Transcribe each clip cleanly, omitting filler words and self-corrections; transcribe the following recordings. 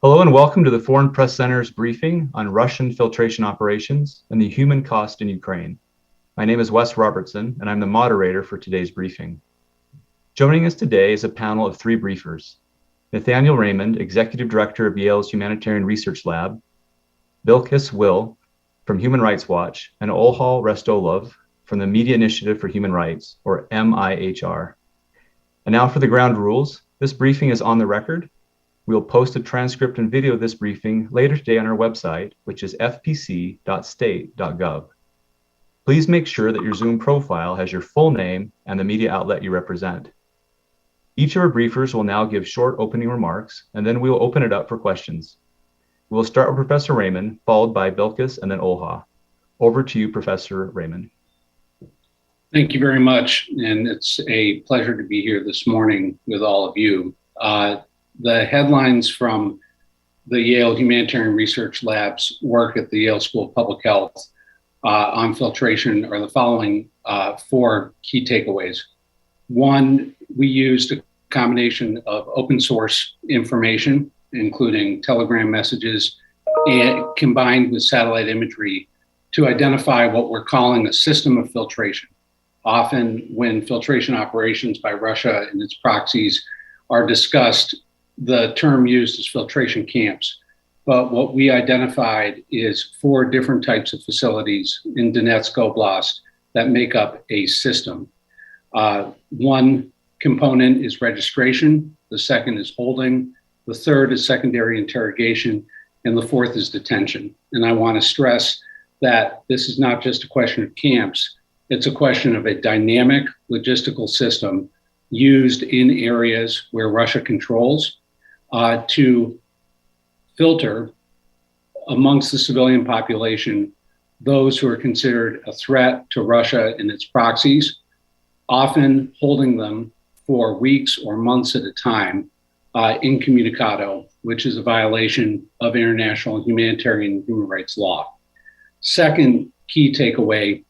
Hello and welcome to the Foreign Press Center's briefing on Russian filtration operations and the human cost in Ukraine. My name is Wes Robertson, and I'm the moderator for today's briefing. Joining us today is a panel of three briefers: Nathaniel Raymond, Executive Director of Yale's Humanitarian Research Lab, Bilquis Will from Human Rights Watch, and Olha Restolov from the Media Initiative for Human Rights, or MIHR. And now for the ground rules. This briefing is on the record. We will post a transcript and video of this briefing later today on our website, which is fpc.state.gov. Please make sure that your Zoom profile has your full name and the media outlet you represent. Each of our briefers will now give short opening remarks, and then we will open it up for questions. We will start with Professor Raymond, followed by Bilquis and then Olha. Over to you, Professor Raymond. Thank you very much, and it's a pleasure to be here this morning with all of you. The headlines from the Yale Humanitarian Research Lab's work at the Yale School of Public Health on filtration are the following four key takeaways. One, we used a combination of open source information, including Telegram messages, and combined with satellite imagery to identify what we're calling a system of filtration. Often when filtration operations by Russia and its proxies are discussed, the term used is filtration camps. But what we identified is four different types of facilities in Donetsk Oblast that make up a system. One component is registration, the second is holding, the third is secondary interrogation, and the fourth is detention. And I want to stress that this is not just a question of camps, it's a question of a dynamic logistical system used in areas where Russia controls to filter amongst the civilian population those who are considered a threat to Russia and its proxies, often holding them for weeks or months at a time incommunicado, which is a violation of international humanitarian and human rights law. Second key takeaway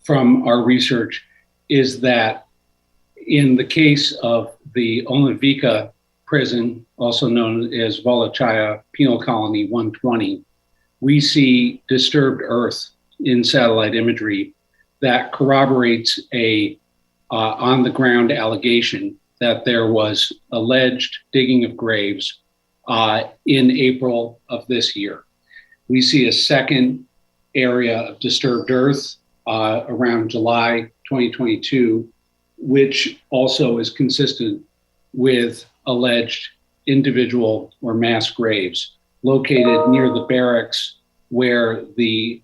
from our research is that in the case of the Olenivka prison, also known as Volochyaya Penal Colony 120, we see disturbed earth in satellite imagery that corroborates a on-the-ground allegation that there was alleged digging of graves in April of this year. We see a second area of disturbed earth around July 2022, which also is consistent with alleged individual or mass graves located near the barracks where the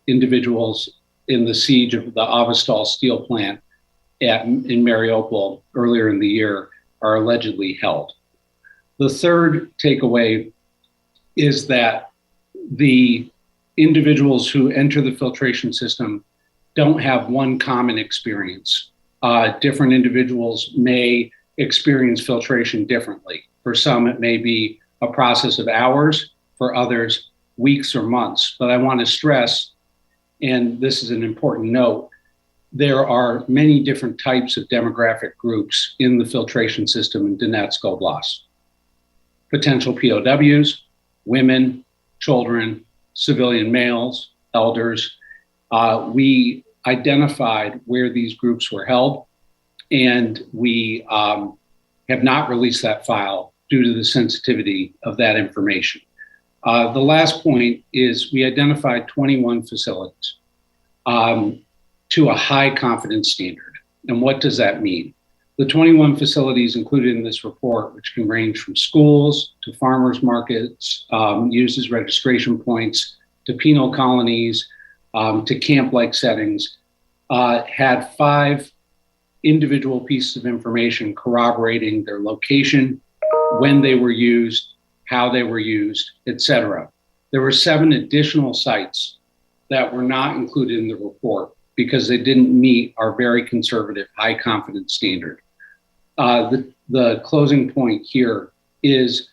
individuals in the siege of the Azovstal steel plant in Mariupol earlier in the year are allegedly held. The third takeaway is that the individuals who enter the filtration system don't have one common experience. Different individuals may experience filtration differently. For some, it may be a process of hours, for others, weeks or months. But I want to stress, and this is an important note, there are many different types of demographic groups in the filtration system in Donetsk Oblast. Potential POWs, women, children, civilian males, elders. We identified where these groups were held, and we have not released that file due to the sensitivity of that information. The last point is we identified 21 facilities to a high confidence standard. And what does that mean? The 21 facilities included in this report, which can range from schools to farmers markets, used as registration points, to penal colonies, to camp-like settings, had 5 individual pieces of information corroborating their location, when they were used, how they were used, etc. There were 7 additional sites that were not included in the report because they didn't meet our very conservative high confidence standard. The closing point here is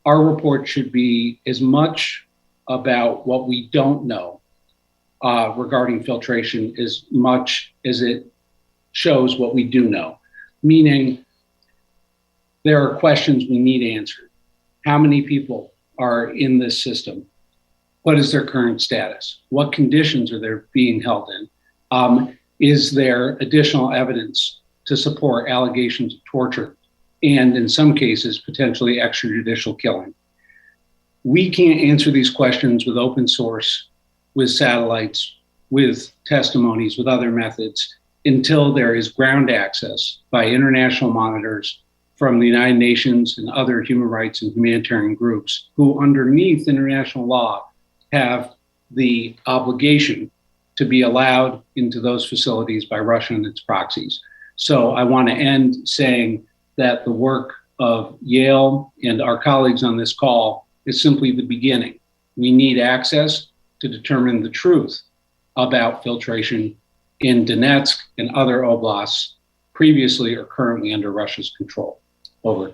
our report should be as much about what we don't know regarding filtration as much as it shows what we do know, meaning there are questions we need answered. How many people are in this system? What is their current status? What conditions are they being held in? Is there additional evidence to support allegations of torture and, in some cases, potentially extrajudicial killing? We can't answer these questions with open source, with satellites, with testimonies, with other methods until there is ground access by international monitors from the United Nations and other human rights and humanitarian groups who, underneath international law, have the obligation to be allowed into those facilities by Russia and its proxies. So I want to end saying that the work of Yale and our colleagues on this call is simply the beginning. We need access to determine the truth about filtration in Donetsk and other oblasts previously or currently under Russia's control. Over.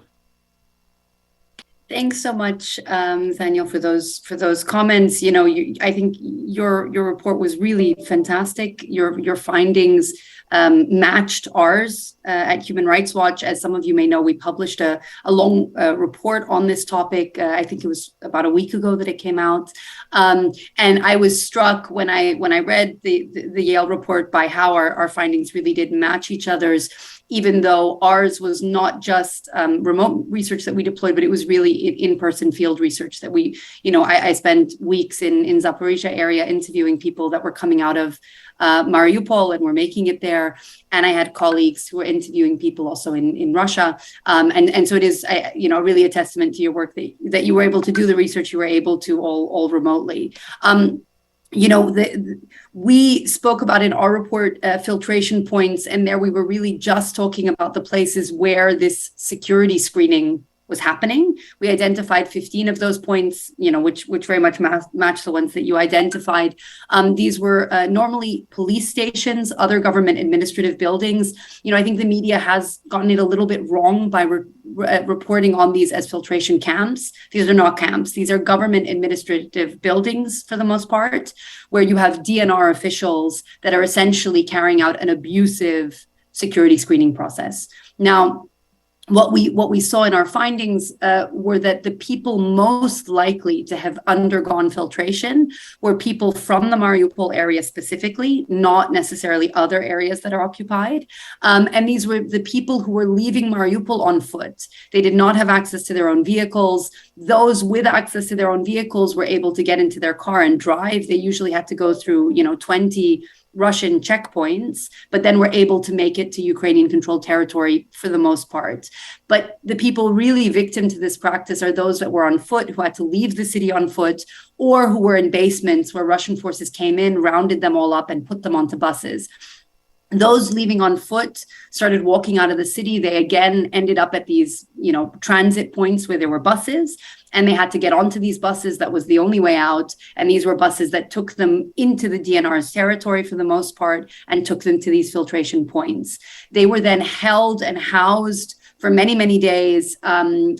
Thanks so much, Daniel, for those comments. You know, I think your report was really fantastic. Your findings matched ours at Human Rights Watch. As some of you may know, we published a long report on this topic. I think it was about a week ago that it came out, and I was struck when I read the Yale report by how our findings really did match each other's. Even though ours was not just remote research that we deployed, but it was really in-person field research that we, you know, I spent weeks in Zaporizhia area interviewing people that were coming out of Mariupol and were making it there. And I had colleagues who were interviewing people also in Russia. And so it is, you know, really a testament to your work that you were able to do the research you were able to all remotely. You know, we spoke about in our report filtration points, and there we were really just talking about the places where this security screening was happening. We identified 15 of those points, you know, which very much match the ones that you identified. These were normally police stations, other government administrative buildings. You know, I think the media has gotten it a little bit wrong by reporting on these as filtration camps. These are not camps. These are government administrative buildings for the most part, where you have DNR officials that are essentially carrying out an abusive security screening process. Now, what we saw in our findings were that the people most likely to have undergone filtration were people from the Mariupol area specifically, not necessarily other areas that are occupied. And these were the people who were leaving Mariupol on foot. They did not have access to their own vehicles. Those with access to their own vehicles were able to get into their car and drive. They usually had to go through, 20 Russian checkpoints, but then were able to make it to Ukrainian-controlled territory for the most part. But the people really victim to this practice are those that were on foot, who had to leave the city on foot, or who were in basements where Russian forces came in, rounded them all up, and put them onto buses. Those leaving on foot started walking out of the city. They again ended up at these, transit points where there were buses, and they had to get onto these buses. That was the only way out. And these were buses that took them into the DNR's territory for the most part and took them to these filtration points. They were then held and housed for many, many days,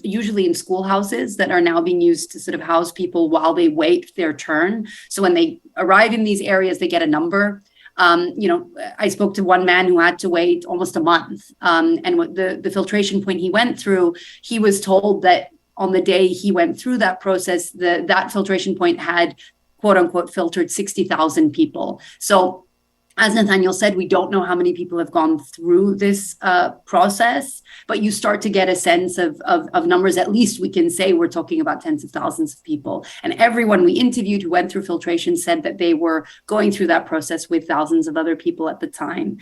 usually in schoolhouses that are now being used to sort of house people while they wait their turn. So when they arrive in these areas, they get a number. I spoke to one man who had to wait almost a month. And what the filtration point he went through, he was told that on the day he went through that process, that filtration point had, quote unquote, filtered 60,000 people. So as Nathaniel said, we don't know how many people have gone through this process, but you start to get a sense of numbers. At least we can say we're talking about tens of thousands of people. And everyone we interviewed who went through filtration said that they were going through that process with thousands of other people at the time.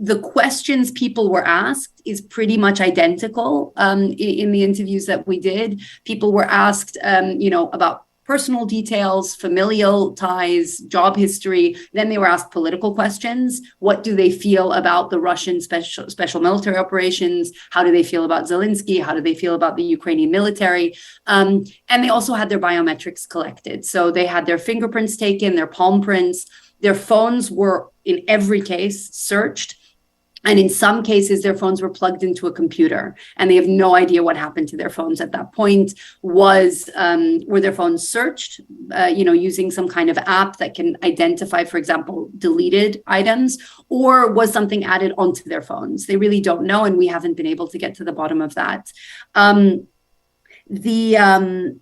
The questions people were asked is pretty much identical in the interviews that we did. People were asked, about personal details, familial ties, job history. Then they were asked political questions. What do they feel about the Russian special military operations? How do they feel about Zelensky? How do they feel about the Ukrainian military? And they also had their biometrics collected. So they had their fingerprints taken, their palm prints. Their phones were, in every case, searched. And in some cases, their phones were plugged into a computer, and they have no idea what happened to their phones at that point. Were their phones searched, using some kind of app that can identify, for example, deleted items, or was something added onto their phones? They really don't know, and we haven't been able to get to the bottom of that. I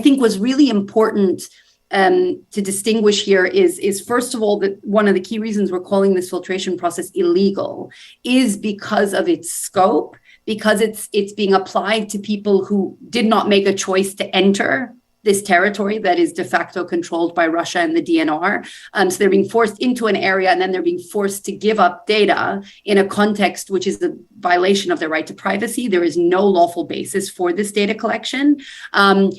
think was really important to distinguish here is first of all that one of the key reasons we're calling this filtration process illegal is because of its scope, because it's being applied to people who did not make a choice to enter this territory that is de facto controlled by Russia and the DNR. So they're being forced into an area and then they're being forced to give up data in a context which is the violation of their right to privacy. There is no lawful basis for this data collection. And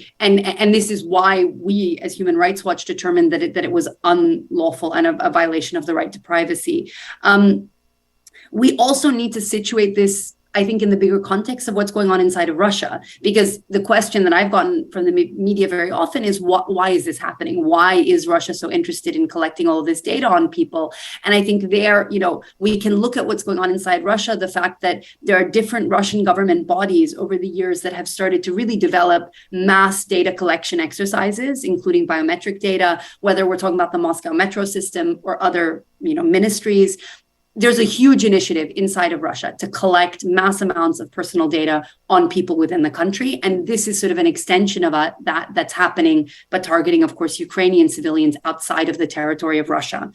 this is why we as Human Rights Watch determined that it was unlawful and a violation of the right to privacy. We also need to situate this, I think, in the bigger context of what's going on inside of Russia, because the question that I've gotten from the media very often is why is this happening? Why is Russia so interested in collecting all of this data on people? And I think there, we can look at what's going on inside Russia, the fact that there are different Russian government bodies over the years that have started to really develop mass data collection exercises, including biometric data, whether we're talking about the Moscow metro system or other, ministries. There's a huge initiative inside of Russia to collect mass amounts of personal data on people within the country. And this is sort of an extension of that's happening, but targeting, of course, Ukrainian civilians outside of the territory of Russia.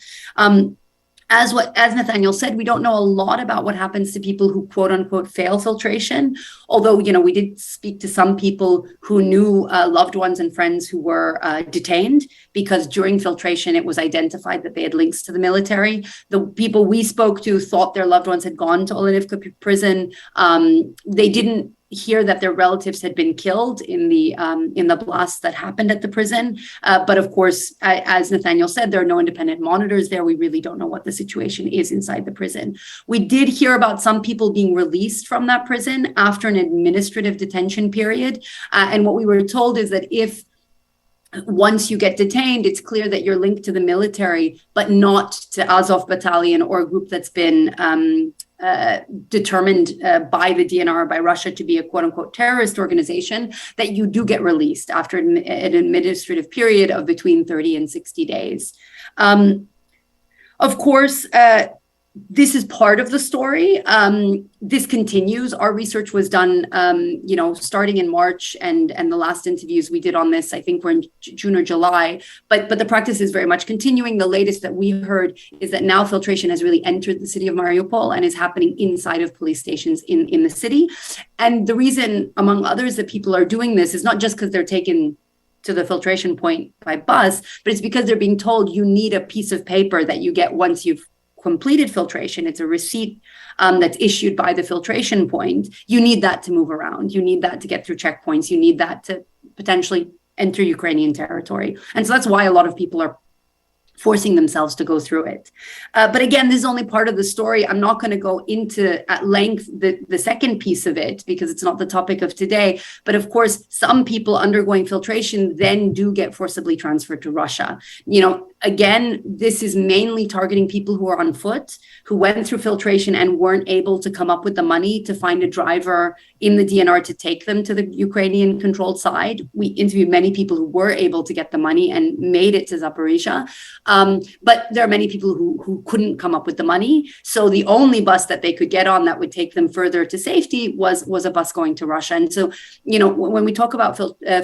As Nathaniel said, we don't know a lot about what happens to people who quote unquote fail filtration. Although, we did speak to some people who knew loved ones and friends who were detained because during filtration, it was identified that they had links to the military. The people we spoke to thought their loved ones had gone to Olenivka prison. They didn't hear that their relatives had been killed in the blast that happened at the prison. But of course, as Nathaniel said, there are no independent monitors there. We really don't know what the situation is inside the prison. We did hear about some people being released from that prison after an administrative detention period. And what we were told is that if once you get detained, it's clear that you're linked to the military, but not to Azov battalion or a group that's been determined by the DNR, by Russia, to be a quote unquote terrorist organization, that you do get released after an administrative period of between 30 and 60 days. Of course, this is part of the story. This continues. Our research was done, starting in March, and the last interviews we did on this, I think, were in June or July. But the practice is very much continuing. The latest that we heard is that now filtration has really entered the city of Mariupol and is happening inside of police stations in the city. And the reason, among others, that people are doing this is not just because they're taken to the filtration point by bus, but it's because they're being told you need a piece of paper that you get once you've completed filtration. It's a receipt that's issued by the filtration point. You need that to move around. You need that to get through checkpoints. You need that to potentially enter Ukrainian territory. And so that's why a lot of people are forcing themselves to go through it. But again, this is only part of the story. I'm not going to go into at length the second piece of it because it's not the topic of today. But of course, some people undergoing filtration then do get forcibly transferred to Russia. Again, this is mainly targeting people who are on foot, who went through filtration and weren't able to come up with the money to find a driver in the DNR to take them to the Ukrainian controlled side. We interviewed many people who were able to get the money and made it to Zaporizhia. But there are many people who couldn't come up with the money. So the only bus that they could get on that would take them further to safety was a bus going to Russia. And so, when we talk about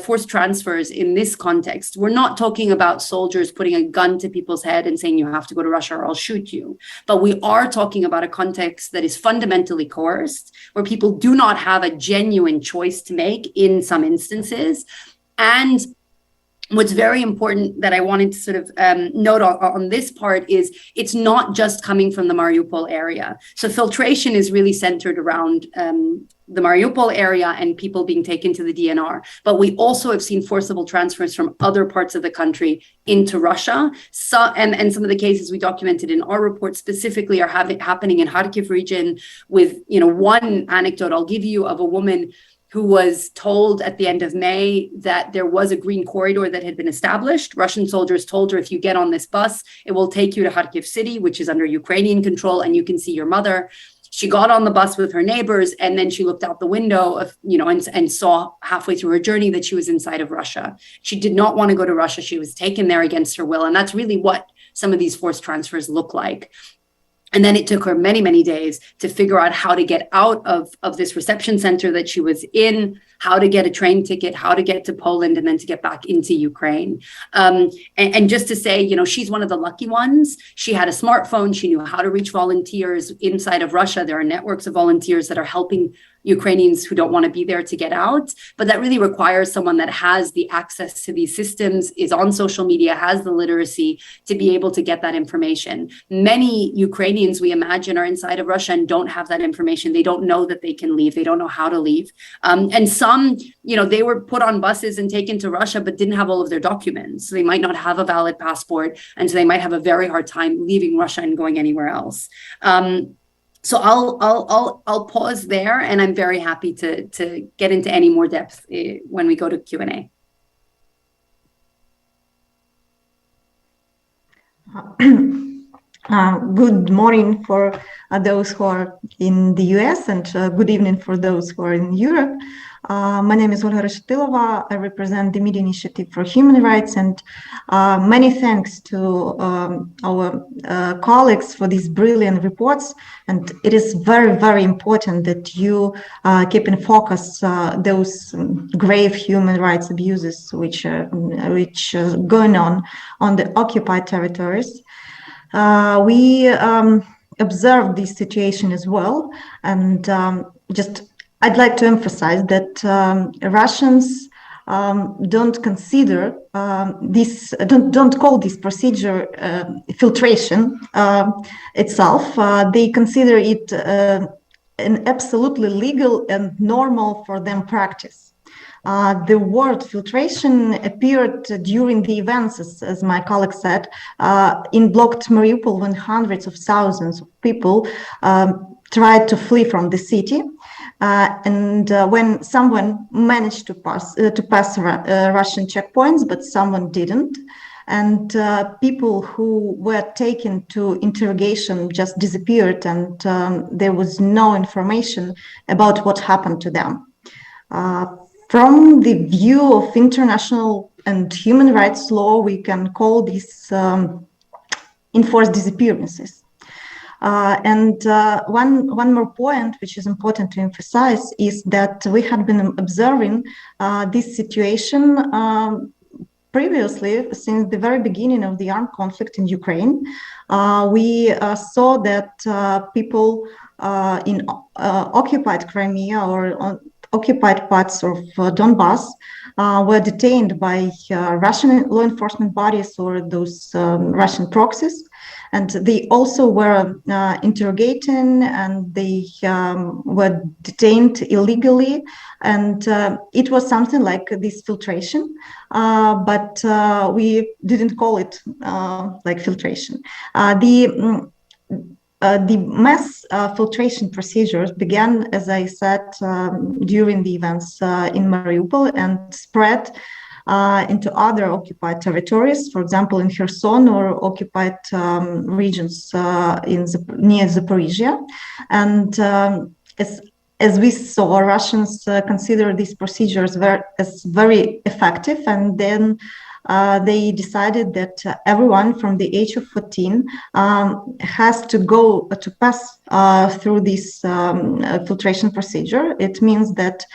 forced transfers in this context, we're not talking about soldiers putting a gun to people's head and saying you have to go to Russia or I'll shoot you. But we are talking about a context that is fundamentally coerced, where people do not have a genuine choice to make in some instances. And what's very important that I wanted to sort of note on this part is it's not just coming from the Mariupol area. So filtration is really centered around the Mariupol area and people being taken to the DNR. But we also have seen forcible transfers from other parts of the country into Russia. And some of the cases we documented in our report specifically are happening in Kharkiv region with, one anecdote I'll give you of a woman who was told at the end of May that there was a green corridor that had been established. Russian soldiers told her, if you get on this bus, it will take you to Kharkiv city, which is under Ukrainian control, and you can see your mother. She got on the bus with her neighbors, and then she looked out the window and saw halfway through her journey that she was inside of Russia. She did not want to go to Russia. She was taken there against her will. And that's really what some of these forced transfers look like. And then it took her many, many days to figure out how to get out of this reception center that she was in, how to get a train ticket, how to get to Poland, and then to get back into Ukraine. And just to say, she's one of the lucky ones. She had a smartphone. She knew how to reach volunteers inside of Russia. There are networks of volunteers that are helping Ukrainians who don't want to be there to get out. But that really requires someone that has the access to these systems, is on social media, has the literacy to be able to get that information. Many Ukrainians, we imagine, are inside of Russia and don't have that information. They don't know that they can leave. They don't know how to leave. And some, they were put on buses and taken to Russia, but didn't have all of their documents. So they might not have a valid passport. And so they might have a very hard time leaving Russia and going anywhere else. So I'll pause there, and I'm very happy to get into any more depth when we go to Q&A. Good morning for those who are in the US, and good evening for those who are in Europe. My name is Olga Reshetylova. I represent the Media Initiative for Human Rights, and many thanks to our colleagues for these brilliant reports. And it is very, very important that you keep in focus those grave human rights abuses which are going on the occupied territories. We observed this situation as well, and I'd like to emphasize that Russians don't consider don't call this procedure filtration itself. They consider it an absolutely legal and normal for them practice. The word filtration appeared during the events, as my colleague said, in blocked Mariupol, when hundreds of thousands of people tried to flee from the city. And when someone managed to pass Russian checkpoints, but someone didn't, and people who were taken to interrogation just disappeared, and there was no information about what happened to them. From the view of international and human rights law, we can call these enforced disappearances. One more point, which is important to emphasize, is that we had been observing this situation previously, since the very beginning of the armed conflict in Ukraine. We saw that people in occupied Crimea or on occupied parts of Donbass were detained by Russian law enforcement bodies or those Russian proxies. And they also were interrogating, and they were detained illegally. And it was something like this filtration, but we didn't call it like filtration. The mass filtration procedures began, as I said, during the events in Mariupol, and spread into other occupied territories, for example, in Kherson or occupied regions near Zaporizhia. And as we saw, Russians consider these procedures as very effective, and then they decided that everyone from the age of 14 has to pass through this filtration procedure. It means that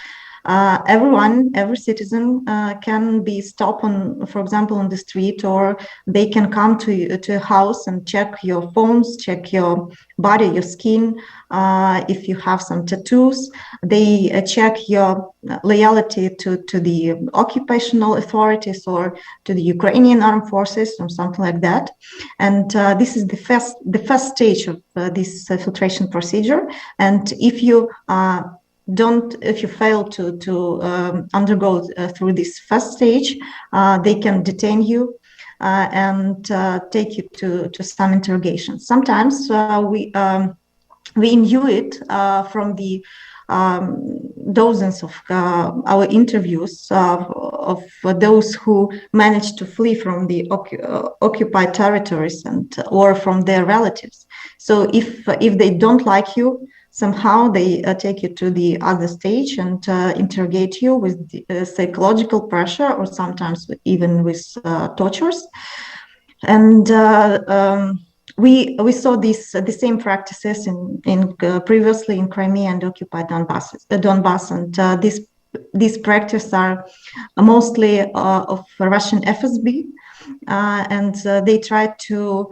every citizen can be stopped on, for example, on the street, or they can come to a house and check your phones, check your body, your skin. If you have some tattoos, they check your loyalty to the occupational authorities or to the Ukrainian armed forces or something like that. And this is the first stage of this filtration procedure. And if you fail to undergo through this first stage, they can detain you and take you to some interrogations. Sometimes we knew it from the dozens of our interviews of those who managed to flee from the occupied territories or from their relatives. So if they don't like you, somehow they take you to the other stage and interrogate you with psychological pressure, or sometimes even with tortures. And we saw the same practices in previously in Crimea and occupied Donbass, and these these practices are mostly of Russian FSB, and they try to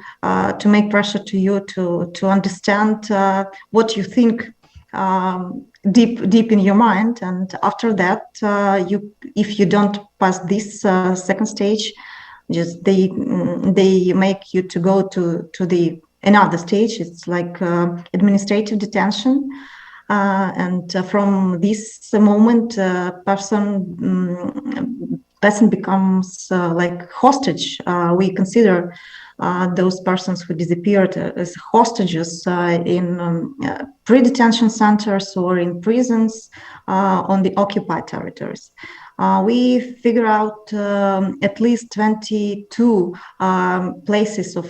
make pressure to you to understand what you think deep in your mind, and after that, if you don't pass this second stage, just they make you to go to the another stage. It's like administrative detention. And from this moment, person becomes like hostage. We consider those persons who disappeared as hostages in pre-detention centers or in prisons on the occupied territories. We figure out at least 22 places of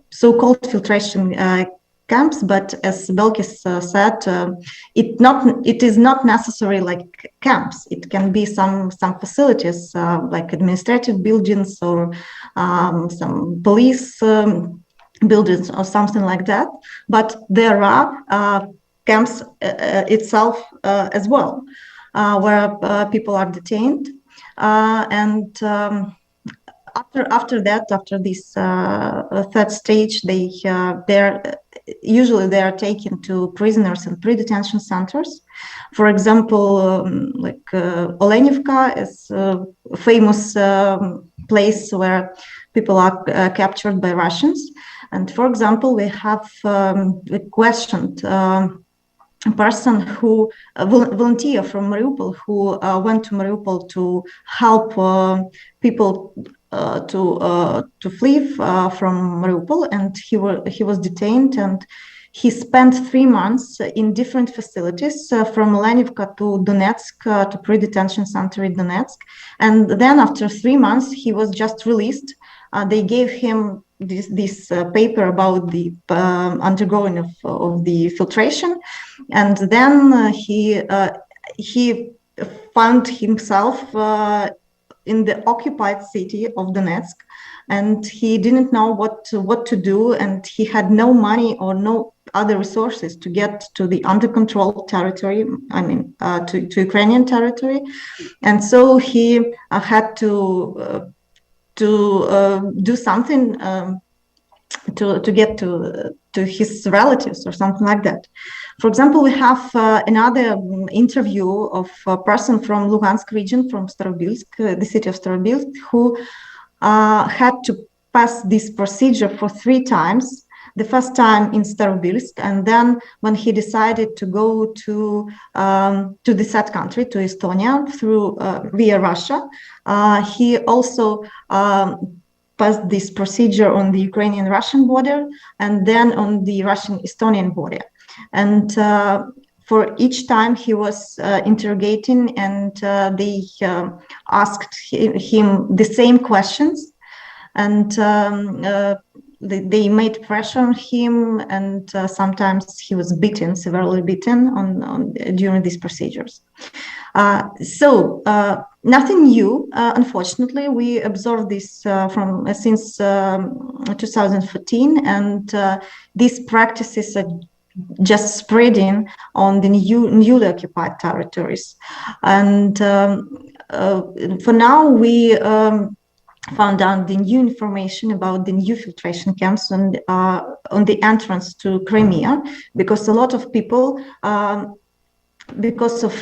so-called filtration camps, but as Belkis said, it is not necessary like camps. It can be some facilities like administrative buildings or some police buildings or something like that. But there are camps itself as well, where people are detained, and after this third stage, usually they are taken to prisoners and pre-detention centers. For example, like Olenivka is a famous place where people are captured by Russians. And for example, we have questioned a person who, a volunteer from Mariupol, who went to Mariupol to help people to flee from Mariupol, and he was detained, and he spent 3 months in different facilities from Olenivka to Donetsk, to pre-detention center in Donetsk, and then after 3 months he was just released. They gave him this paper about the undergoing of the filtration, and then he found himself in the occupied city of Donetsk, and he didn't know what to do, and he had no money or no other resources to get to the under control territory, I mean to Ukrainian territory, and so he had to do something to get to his relatives or something like that. For example, we have another interview of a person from Luhansk region, from Starobilsk, the city of Starobilsk, who had to pass this procedure for 3 times. The first time in Starobilsk, and then when he decided to go to the third country, to Estonia, through via Russia, he also passed this procedure on the Ukrainian-Russian border, and then on the Russian-Estonian border. And for each time he was interrogating, and they asked him the same questions, and they made pressure on him, and sometimes he was beaten, severely beaten during these procedures. So nothing new, unfortunately. We observed this since 2014, and these practices are just spreading on the newly occupied territories. And for now, we found out the new information about the new filtration camps on the entrance to Crimea, because a lot of people, because of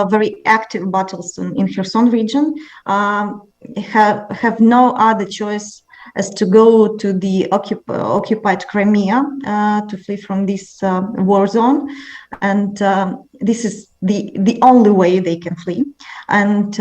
very active battles in Kherson region, have no other choice as to go to the occupied Crimea to flee from this war zone, and this is the only way they can flee. And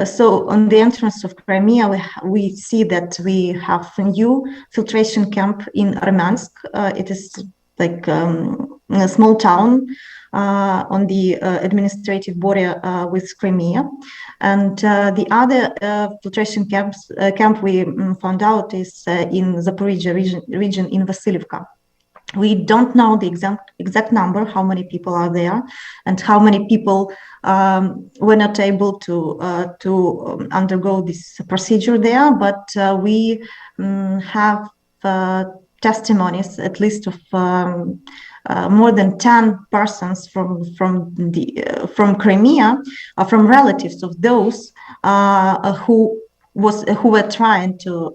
so on the entrance of Crimea, we see that we have a new filtration camp in Armyansk. It is like a small town on the administrative border with Crimea. And the other filtration camp we found out is in Zaporizhia region in Vasilivka. We don't know the exact number, how many people are there, and how many people were not able to undergo this procedure there. But we have testimonies, at least of more than 10 persons from Crimea, from relatives of those who were trying to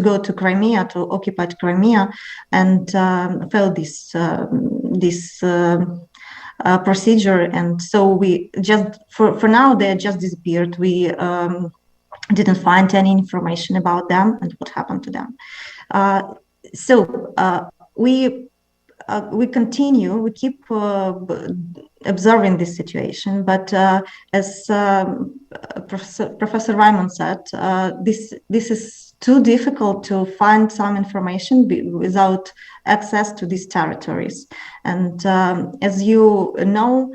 go to Crimea, to occupied Crimea, and failed this procedure. And so we just for now they just disappeared. We didn't find any information about them and what happened to them. We continue, we keep observing this situation, but as Professor Raymond said, this is too difficult to find some information without access to these territories. And as you know,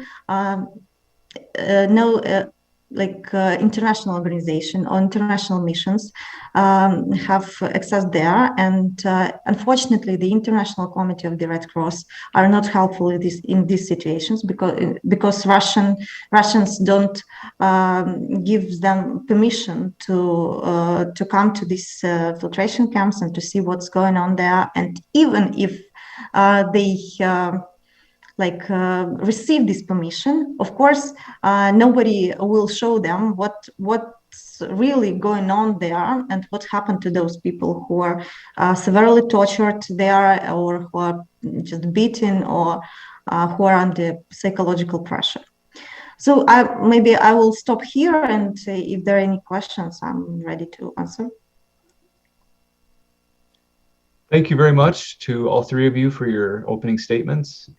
international organization or international missions have access there, and unfortunately the International Committee of the Red Cross are not helpful in these situations because Russians don't give them permission to come to these filtration camps and to see what's going on there. And even if they receive this permission, of course nobody will show them what's really going on there and what happened to those people who are severely tortured there, or who are just beaten, or who are under psychological pressure. So maybe I will stop here, and if there are any questions, I'm ready to answer. Thank you very much to all three of you for your opening statements.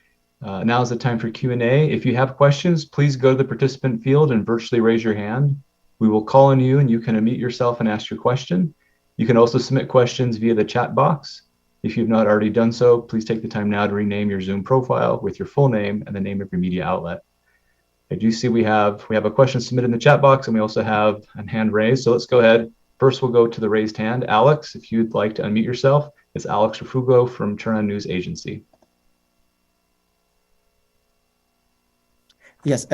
Now is the time for Q&A. If you have questions, please go to the participant field and virtually raise your hand. We will call on you and you can unmute yourself and ask your question. You can also submit questions via the chat box. If you've not already done so, please take the time now to rename your Zoom profile with your full name and the name of your media outlet. I do see we have a question submitted in the chat box, and we also have a hand raised. So let's go ahead. First, we'll go to the raised hand. Alex, if you'd like to unmute yourself. It's Alex Refugo from Tehran News Agency. Yes,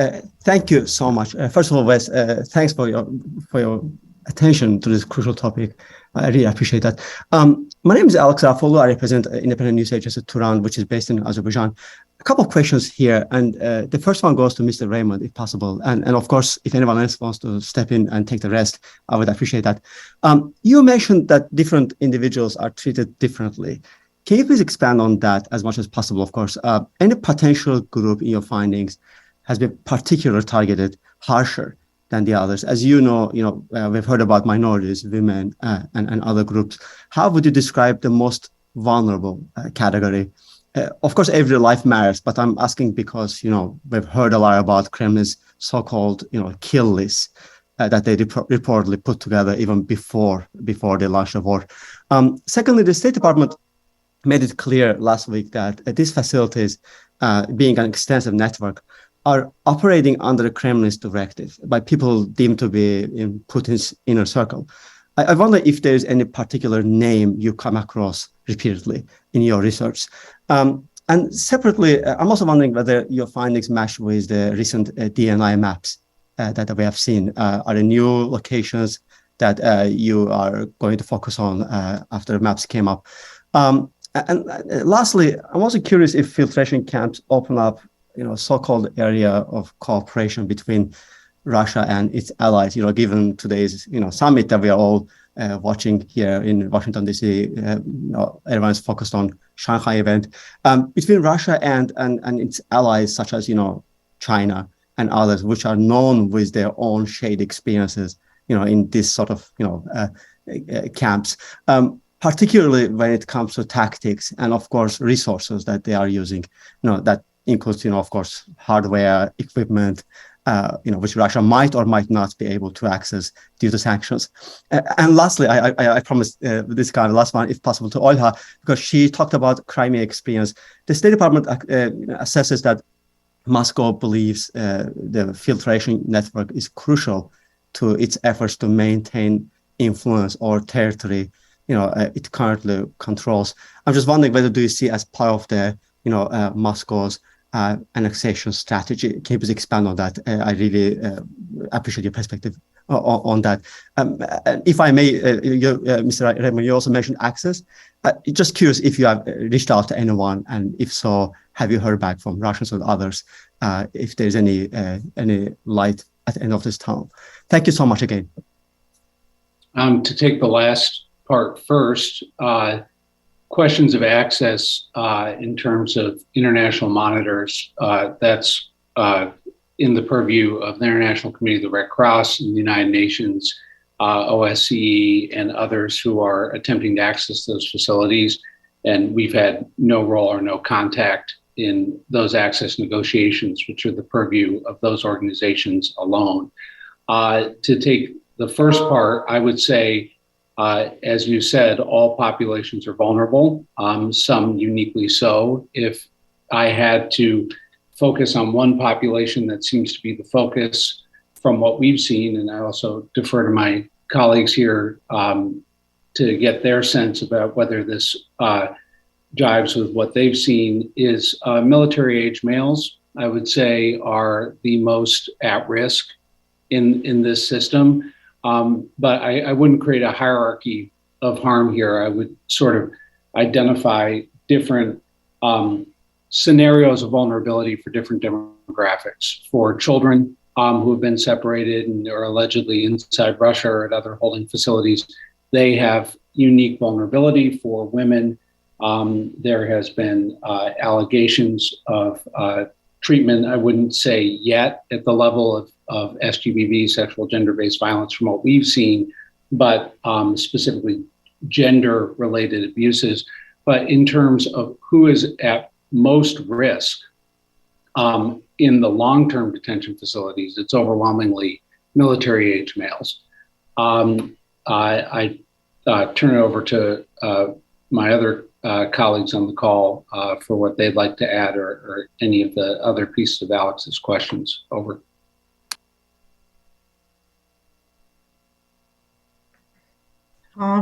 thank you so much. First of all, Wes, thanks for your attention to this crucial topic. I really appreciate that. My name is Alex Afoglu. I represent independent news agency Tehran, which is based in Azerbaijan. A couple of questions here, and the first one goes to Mr. Raymond, if possible. And of course, if anyone else wants to step in and take the rest, I would appreciate that. You mentioned that different individuals are treated differently. Can you please expand on that as much as possible? Of course, any potential group in your findings has been particularly targeted harsher than the others. As you know, we've heard about minorities, women, and other groups. How would you describe the most vulnerable category? Of course, every life matters, but I'm asking because, we've heard a lot about Kremlin's so-called, kill list that they reportedly put together even before they launched the war. Secondly, the State Department made it clear last week that these facilities, being an extensive network, are operating under the Kremlin's directive by people deemed to be in Putin's inner circle. I wonder if there's any particular name you come across repeatedly in your research. And separately, I'm also wondering whether your findings match with the recent DNI maps that we have seen. Are there new locations that you are going to focus on after maps came up? And lastly, I'm also curious if filtration camps open up so-called area of cooperation between Russia and its allies, given today's, summit that we are all watching here in Washington, D.C., everyone's focused on Shanghai event, between Russia and its allies, such as, China and others, which are known with their own shady experiences, in this sort of, camps, particularly when it comes to tactics and, of course, resources that they are using, that includes, of course, hardware, equipment, which Russia might or might not be able to access due to sanctions. And lastly, I promised this kind of last one, if possible, to Olha, because she talked about Crimea experience. The State Department assesses that Moscow believes the filtration network is crucial to its efforts to maintain influence or territory, it currently controls. I'm just wondering whether do you see as part of the, Moscow's annexation strategy? Can you please expand on that? I really appreciate your perspective on that. If I may, Mr. Raymond, you also mentioned access. Just curious if you have reached out to anyone, and if so, have you heard back from Russians or others? If there's any light at the end of this tunnel. Thank you so much again. To take the last part first, questions of access in terms of international monitors, that's in the purview of the international community, the Red Cross and the United Nations, OSCE, and others who are attempting to access those facilities. And we've had no role or no contact in those access negotiations, which are the purview of those organizations alone. To take the first part, I would say, as you said, all populations are vulnerable, some uniquely so. If I had to focus on one population that seems to be the focus from what we've seen, and I also defer to my colleagues here to get their sense about whether this jives with what they've seen, is military age males, I would say, are the most at risk in this system. But I wouldn't create a hierarchy of harm here. I would sort of identify different scenarios of vulnerability for different demographics. For children who have been separated and are allegedly inside Russia or at other holding facilities, they have unique vulnerability. For women, there has been allegations of treatment, I wouldn't say yet at the level of SGBV, sexual gender-based violence, from what we've seen, but specifically gender-related abuses. But in terms of who is at most risk in the long-term detention facilities, it's overwhelmingly military-age males. I turn it over to my other colleagues on the call for what they'd like to add, or any of the other pieces of Alex's questions. Over.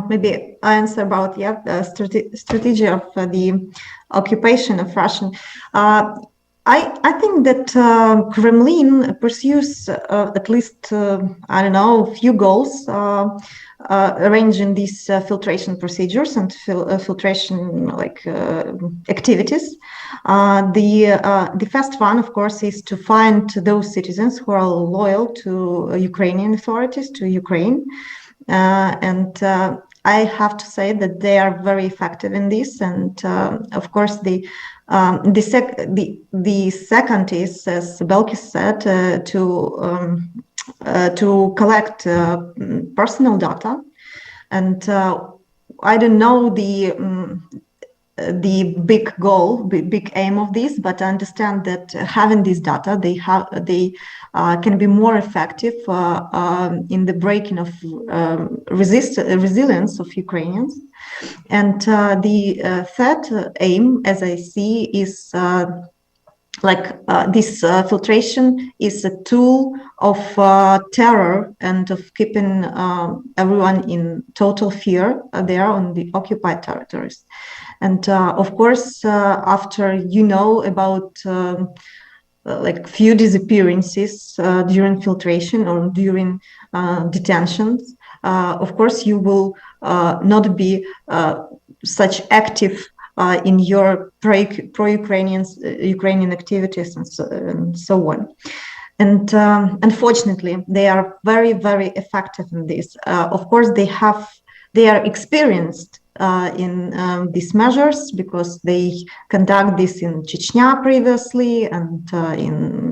Maybe I answer about the strategy of the occupation of Russian. I think that Kremlin pursues at least I don't know, a few goals arranging these filtration procedures and filtration activities. The first one, of course, is to find those citizens who are loyal to Ukrainian authorities, to Ukraine. And I have to say that they are very effective in this. And of course, the second is, as Belkis said, to collect personal data. And I don't know the big goal, big aim of this, but I understand that having this data, they can be more effective in the breaking of resilience of Ukrainians. And the third aim, as I see, is this filtration is a tool of terror and of keeping everyone in total fear there on the occupied territories. And of course, after about few disappearances during filtration or during detentions, of course, you will not be such active in your pro-Ukrainian activities and so on. And unfortunately, they are very, very effective in this. Of course, they are experienced in these measures because they conduct this in Chechnya previously, and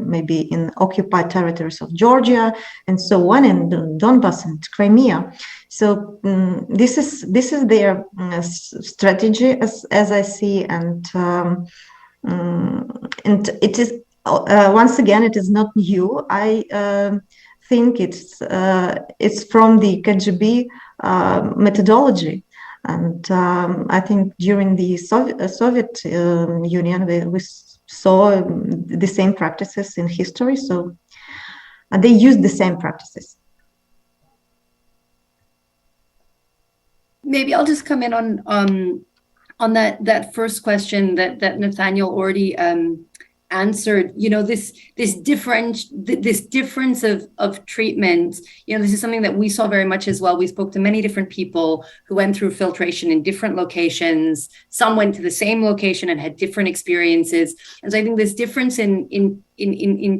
maybe in occupied territories of Georgia and so on, and Donbass and Crimea. So this is their strategy, as I see, and it is once again, it is not new. I think it's from the KGB methodology. And I think during the Soviet Union, we saw the same practices in history. So they used the same practices. Maybe I'll just come in on that first question that Nathaniel already answered, this difference of treatment. This is something that we saw very much as well. We spoke to many different people who went through filtration in different locations. Some went to the same location and had different experiences. And so I think this difference in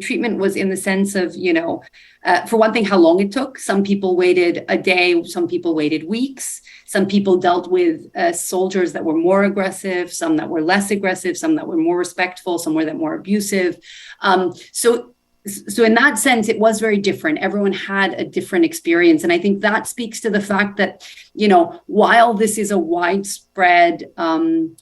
treatment was in the sense of, for one thing, how long it took. Some people waited a day, some people waited weeks. Some people dealt with soldiers that were more aggressive, some that were less aggressive, some that were more respectful, some were that more abusive. So in that sense, it was very different. Everyone had a different experience. And I think that speaks to the fact that, while this is a widespread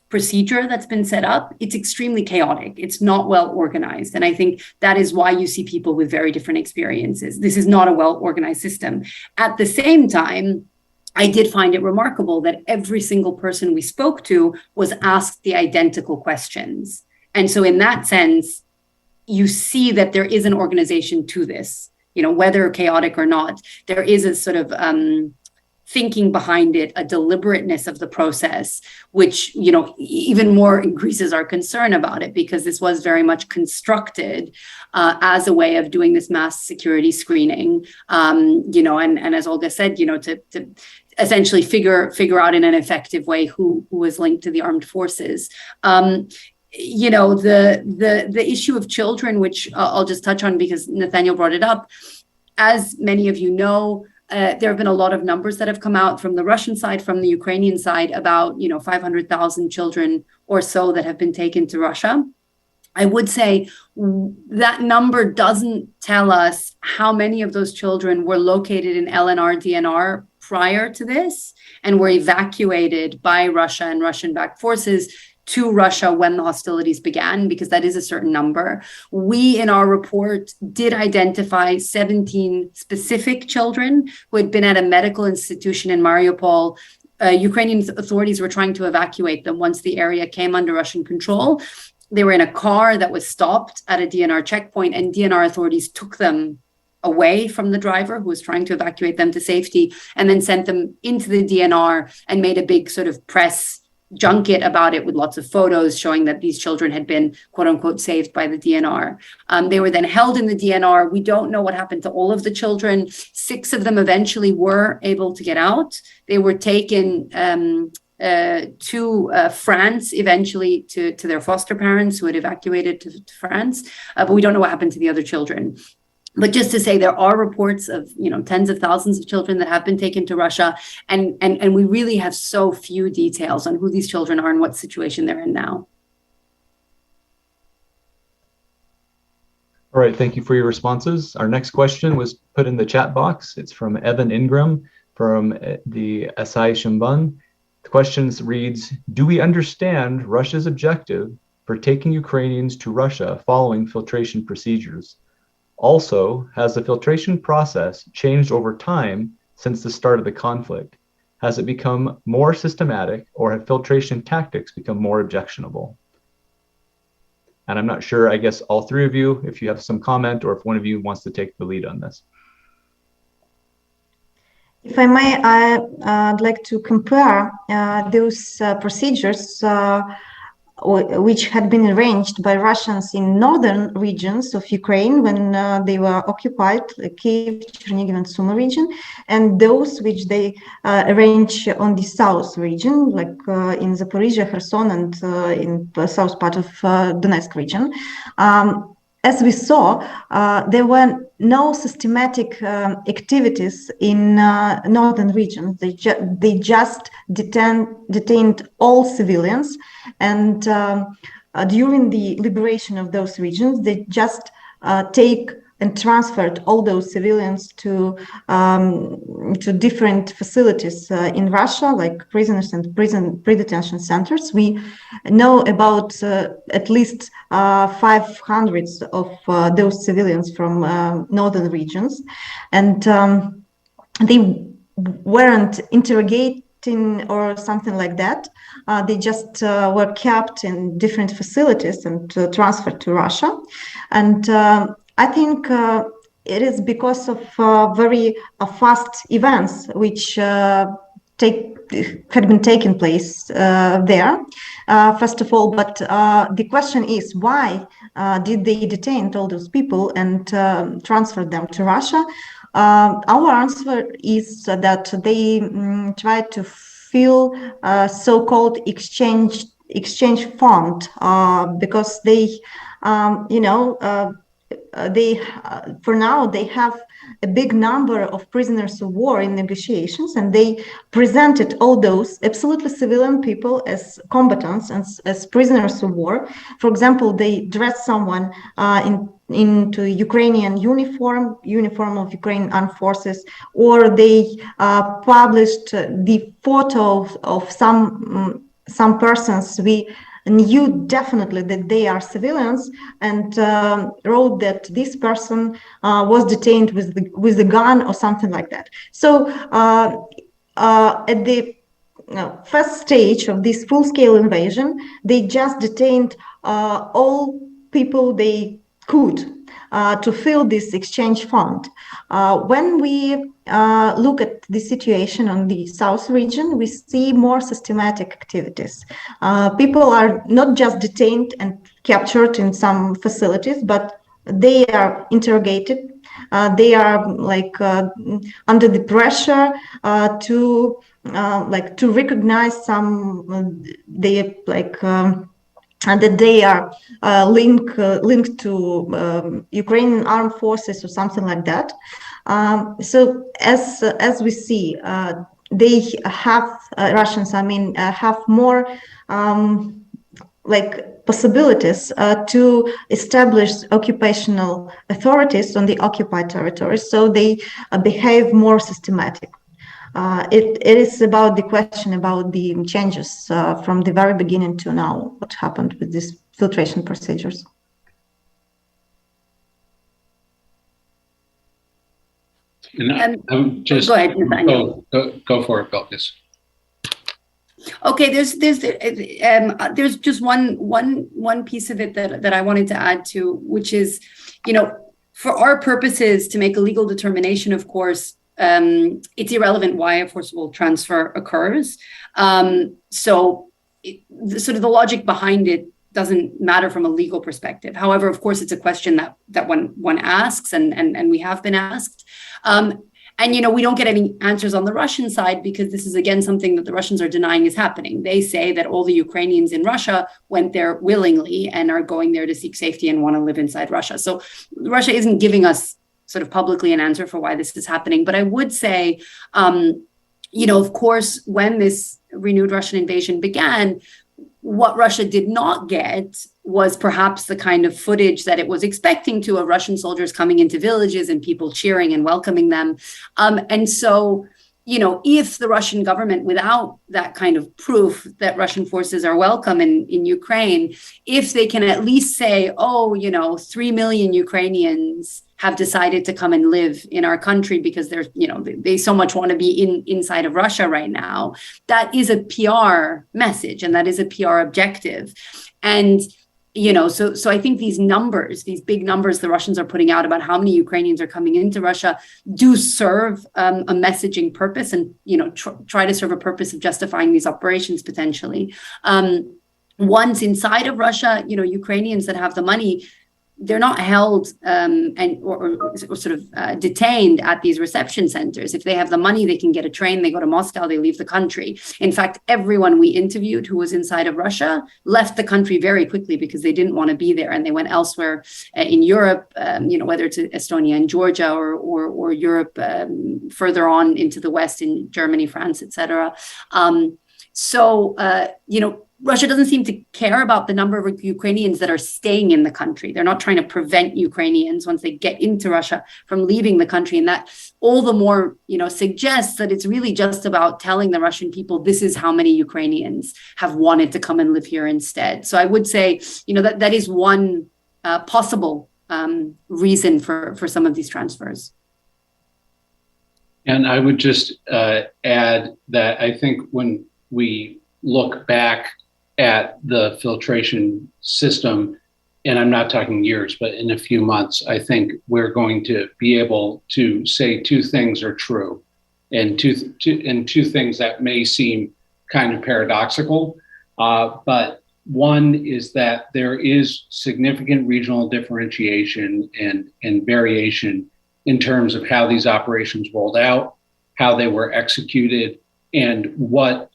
procedure that's been set up, it's extremely chaotic. It's not well organized. And I think that is why you see people with very different experiences. This is not a well-organized system. At the same time, I did find it remarkable that every single person we spoke to was asked the identical questions. And so in that sense, you see that there is an organization to this, whether chaotic or not. There is a sort of thinking behind it, a deliberateness of the process, which, even more increases our concern about it, because this was very much constructed as a way of doing this mass security screening, and as Olga said, to essentially figure out in an effective way who was linked to the armed forces. The issue of children, which I'll just touch on because Nathaniel brought it up. As many of you know, there have been a lot of numbers that have come out from the Russian side, from the Ukrainian side, about 500,000 children or so that have been taken to Russia. I would say that number doesn't tell us how many of those children were located in LNR, DNR prior to this and were evacuated by Russia and Russian-backed forces to Russia when the hostilities began, because that is a certain number. We, in our report, did identify 17 specific children who had been at a medical institution in Mariupol. Ukrainian authorities were trying to evacuate them once the area came under Russian control. They were in a car that was stopped at a DNR checkpoint, and DNR authorities took them away from the driver who was trying to evacuate them to safety, and then sent them into the DNR and made a big sort of press junket about it with lots of photos showing that these children had been, quote unquote, saved by the DNR. They were then held in the DNR. We don't know what happened to all of the children. 6 of them eventually were able to get out. They were taken to France, eventually to their foster parents who had evacuated to France. But we don't know what happened to the other children. But just to say, there are reports of, tens of thousands of children that have been taken to Russia. And we really have so few details on who these children are and what situation they're in now. All right, thank you for your responses. Our next question was put in the chat box. It's from Evan Ingram from the Esai Shimban. The question reads, do we understand Russia's objective for taking Ukrainians to Russia following filtration procedures? Also, has the filtration process changed over time since the start of the conflict? Has it become more systematic, or have filtration tactics become more objectionable? And I'm not sure, I guess all 3 of you, if you have some comment or if one of you wants to take the lead on this. If I may, I'd like to compare those procedures which had been arranged by Russians in northern regions of Ukraine when they were occupied, like Kiev, Chernihiv, and Sumy region, and those which they arrange on the south region, like in Zaporizhia, Kherson, and in the south part of Donetsk region. As we saw, there were no systematic activities in northern regions. They just detained all civilians, and during the liberation of those regions, they just take and transferred all those civilians to different facilities in Russia, like prisoners and pre-detention centers. We know about at least 500 of those civilians from northern regions, and they weren't interrogating or something like that. They just were kept in different facilities and transferred to Russia. And I think it is because of very fast events which had been taking place there. first of all. But the question is, why did they detain all those people and transfer them to Russia? Our answer is that they tried to fill so-called exchange fund because they, for now they have a big number of prisoners of war in negotiations, and they presented all those absolutely civilian people as combatants and as prisoners of war. For example, they dressed someone into Ukrainian uniform of Ukrainian armed forces, or they published the photo of some persons we knew definitely that they are civilians, and wrote that this person was detained with a gun or something like that. So at the first stage of this full-scale invasion, they just detained all people they could to fill this exchange fund. When we look at the situation on the South region, we see more systematic activities. People are not just detained and captured in some facilities, but they are interrogated. They are under the pressure to recognize some that they are linked to Ukrainian armed forces or something like that. So as we see, they have Russians. Have more possibilities to establish occupational authorities on the occupied territories. So they behave more systematic. It is about the question about the changes from the very beginning to now, what happened with these filtration procedures. And I'm just go ahead, Nathaniel. Go for it, Bilquis. Okay, there's just one piece of it that I wanted to add to, which is, for our purposes to make a legal determination, of course, it's irrelevant why a forcible transfer occurs. So the logic behind it doesn't matter from a legal perspective. However, of course, it's a question that one asks, and we have been asked. And, we don't get any answers on the Russian side, because this is, again, something that the Russians are denying is happening. They say that all the Ukrainians in Russia went there willingly and are going there to seek safety and want to live inside Russia. So Russia isn't giving us sort of publicly an answer for why this is happening. But I would say, of course, when this renewed Russian invasion began, what Russia did not get was perhaps the kind of footage that it was expecting to, of Russian soldiers coming into villages and people cheering and welcoming them. And so, if the Russian government, without that kind of proof that Russian forces are welcome in Ukraine, if they can at least say, 3 million Ukrainians have decided to come and live in our country because they're, they so much want to be inside of Russia right now, that is a PR message, and that is a PR objective. And so I think these numbers, these big numbers the Russians are putting out about how many Ukrainians are coming into Russia, do serve a messaging purpose, and try to serve a purpose of justifying these operations potentially. Once inside of Russia, Ukrainians that have the money, they're not held or sort of detained at these reception centers. If they have the money, they can get a train, they go to Moscow, they leave the country. In fact, everyone we interviewed who was inside of Russia left the country very quickly because they didn't want to be there, and they went elsewhere in Europe, whether to Estonia and Georgia or Europe further on into the West in Germany, France, etc. Russia doesn't seem to care about the number of Ukrainians that are staying in the country. They're not trying to prevent Ukrainians, once they get into Russia, from leaving the country. And that all the more, suggests that it's really just about telling the Russian people, this is how many Ukrainians have wanted to come and live here instead. So I would say, that is one possible reason for some of these transfers. And I would just add that I think when we look back at the filtration system, and I'm not talking years, but in a few months, I think we're going to be able to say two things are true, and two things that may seem kind of paradoxical. But one is that there is significant regional differentiation and variation in terms of how these operations rolled out, how they were executed, and what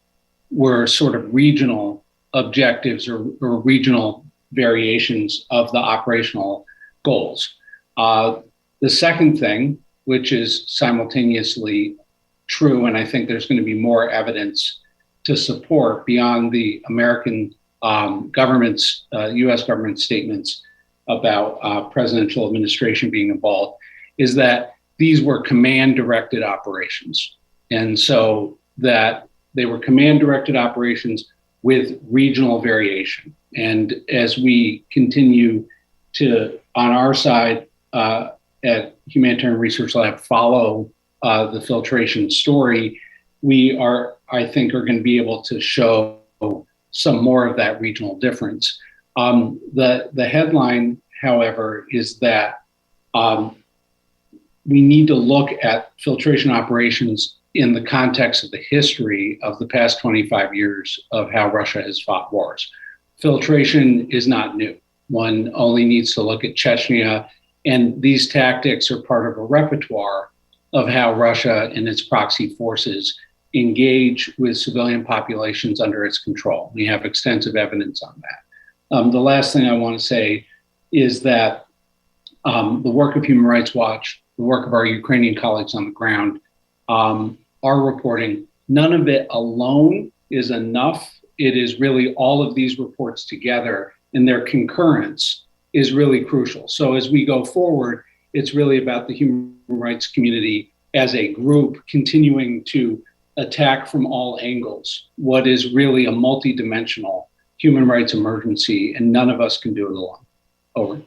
were sort of regional objectives or regional variations of the operational goals. The second thing, which is simultaneously true, and I think there's going to be more evidence to support beyond the American government's, US government statements about presidential administration being involved, is that these were command-directed operations. And so that they were command-directed operations with regional variation. And as we continue to, on our side at Humanitarian Research Lab, follow the filtration story, we are, I think, are going to be able to show some more of that regional difference. The headline, however, is that we need to look at filtration operations in the context of the history of the past 25 years of how Russia has fought wars. Filtration is not new. One only needs to look at Chechnya, and these tactics are part of a repertoire of how Russia and its proxy forces engage with civilian populations under its control. We have extensive evidence on that. The last thing I want to say is that the work of Human Rights Watch, the work of our Ukrainian colleagues on the ground, our reporting, none of it alone is enough. It is really all of these reports together, and their concurrence is really crucial. So as we go forward, it's really about the human rights community as a group continuing to attack from all angles what is really a multidimensional human rights emergency, and none of us can do it alone. Over.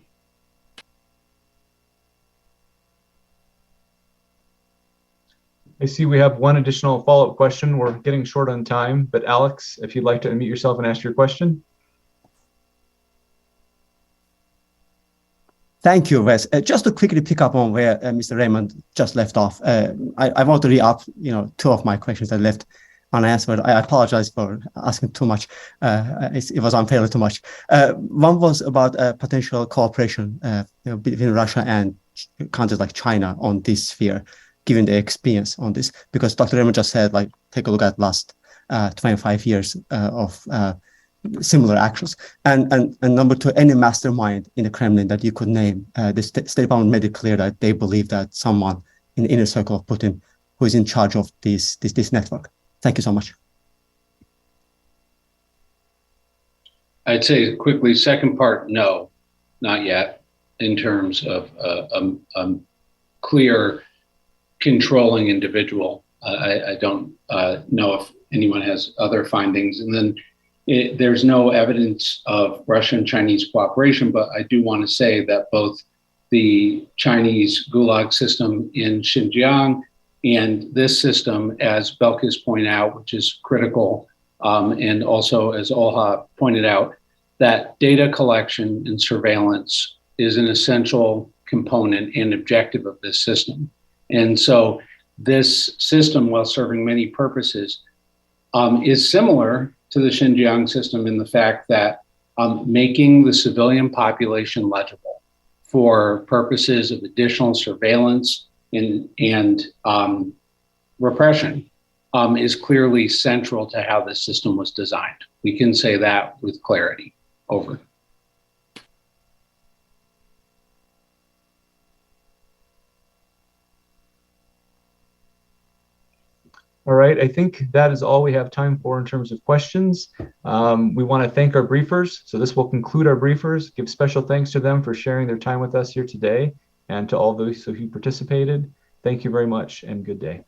I see we have one additional follow-up question. We're getting short on time, but Alex, if you'd like to unmute yourself and ask your question. Thank you, Wes. Just to quickly pick up on where Mr. Raymond just left off, I want to re-up, two of my questions I left unanswered. I apologize for asking too much. It was unfairly too much. One was about potential cooperation between Russia and countries like China on this sphere, given the experience on this. Because Dr. Raymond just said, take a look at last 25 years of similar actions. And number two, any mastermind in the Kremlin that you could name. The State Department made it clear that they believe that someone in the inner circle of Putin who is in charge of this network. Thank you so much. I'd say quickly, second part, no, not yet, in terms of a clear controlling individual. I don't know if anyone has other findings. And then there's no evidence of Russian-Chinese cooperation, but I do want to say that both the Chinese Gulag system in Xinjiang and this system, as Belkis pointed out, which is critical, and also as Olha pointed out, that data collection and surveillance is an essential component and objective of this system. And so this system, while serving many purposes, is similar to the Xinjiang system in the fact that making the civilian population legible for purposes of additional surveillance and repression is clearly central to how this system was designed. We can say that with clarity. Over. All right, I think that is all we have time for in terms of questions. We want to thank our briefers. So this will conclude our briefers. Give special thanks to them for sharing their time with us here today, and to all those who participated. Thank you very much and good day.